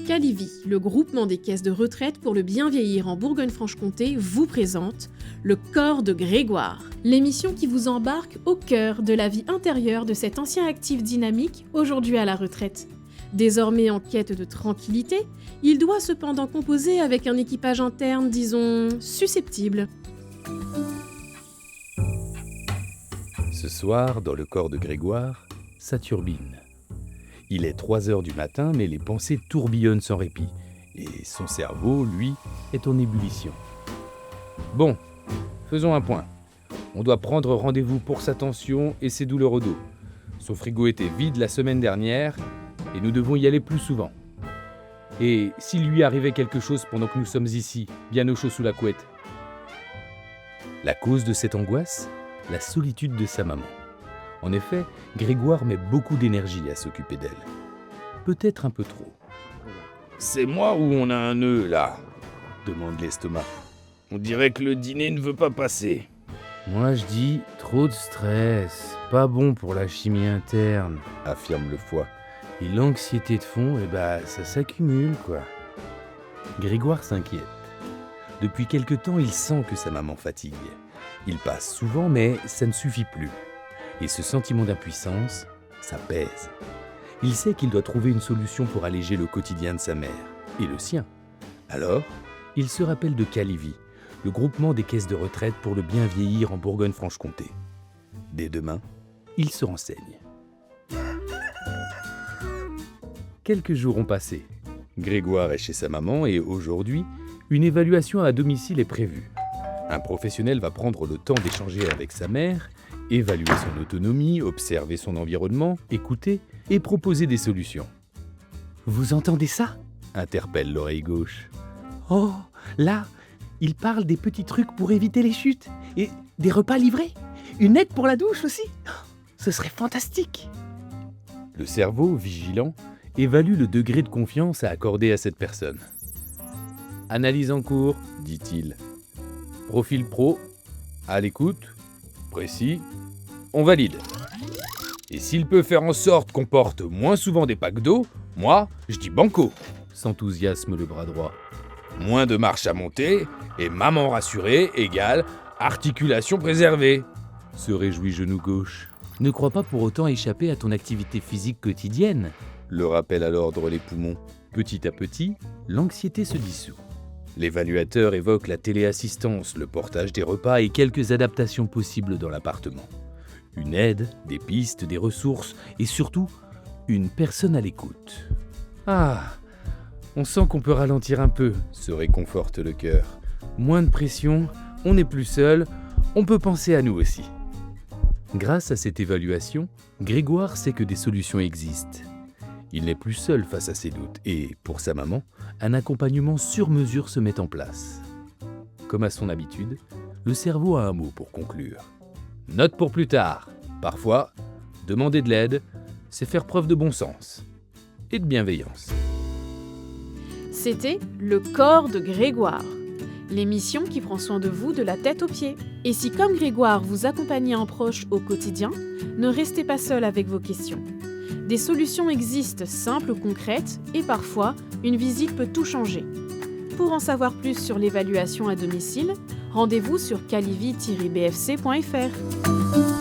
Calivi, le groupement des caisses de retraite pour le bien vieillir en Bourgogne-Franche-Comté, vous présente Le corps de Grégoire, l'émission qui vous embarque au cœur de la vie intérieure de cet ancien actif dynamique, aujourd'hui à la retraite. Désormais en quête de tranquillité, il doit cependant composer avec un équipage interne, disons, susceptible. Ce soir, dans le corps de Grégoire, ça turbine. Il est 3h du matin, mais les pensées tourbillonnent sans répit. Et son cerveau, lui, est en ébullition. Bon, faisons un point. On doit prendre rendez-vous pour sa tension et ses douleurs au dos. Son frigo était vide la semaine dernière et nous devons y aller plus souvent. Et s'il lui arrivait quelque chose pendant que nous sommes ici, bien au chaud sous la couette? La cause de cette angoisse? La solitude de sa maman. En effet, Grégoire met beaucoup d'énergie à s'occuper d'elle. Peut-être un peu trop. « C'est moi ou on a un nœud, là ?» demande l'estomac. « On dirait que le dîner ne veut pas passer. » Moi je dis trop de stress, pas bon pour la chimie interne, affirme le foie. Et l'anxiété de fond, ça s'accumule quoi. Grégoire s'inquiète. Depuis quelque temps, il sent que sa maman fatigue. Il passe souvent, mais ça ne suffit plus. Et ce sentiment d'impuissance, ça pèse. Il sait qu'il doit trouver une solution pour alléger le quotidien de sa mère, et le sien. Alors, il se rappelle de Calivi, le groupement des caisses de retraite pour le bien vieillir en Bourgogne-Franche-Comté. Dès demain, il se renseigne. Quelques jours ont passé. Grégoire est chez sa maman et aujourd'hui, une évaluation à domicile est prévue. Un professionnel va prendre le temps d'échanger avec sa mère, évaluer son autonomie, observer son environnement, écouter et proposer des solutions. « Vous entendez ça ?» interpelle l'oreille gauche. « Oh, là, il parle des petits trucs pour éviter les chutes et des repas livrés. Une aide pour la douche aussi. Ce serait fantastique !» Le cerveau, vigilant, évalue le degré de confiance à accorder à cette personne. « Analyse en cours, dit-il. Profil pro, à l'écoute, précis, on valide. Et s'il peut faire en sorte qu'on porte moins souvent des packs d'eau, moi, je dis banco, s'enthousiasme le bras droit. Moins de marche à monter et maman rassurée égale articulation préservée, se réjouit genou gauche. Ne crois pas pour autant échapper à ton activité physique quotidienne, le rappelle à l'ordre les poumons. Petit à petit, l'anxiété se dissout. L'évaluateur évoque la téléassistance, le portage des repas et quelques adaptations possibles dans l'appartement. Une aide, des pistes, des ressources et surtout, une personne à l'écoute. Ah, on sent qu'on peut ralentir un peu, se réconforte le cœur. Moins de pression, on n'est plus seul, on peut penser à nous aussi. Grâce à cette évaluation, Grégoire sait que des solutions existent. Il n'est plus seul face à ses doutes et, pour sa maman, un accompagnement sur mesure se met en place. Comme à son habitude, le cerveau a un mot pour conclure. Note pour plus tard. Parfois, demander de l'aide, c'est faire preuve de bon sens et de bienveillance. C'était Le corps de Grégoire, l'émission qui prend soin de vous de la tête aux pieds. Et si, comme Grégoire, vous accompagnez un proche au quotidien, ne restez pas seul avec vos questions. Des solutions existent, simples ou concrètes, et parfois, une visite peut tout changer. Pour en savoir plus sur l'évaluation à domicile, rendez-vous sur calivi-bfc.fr.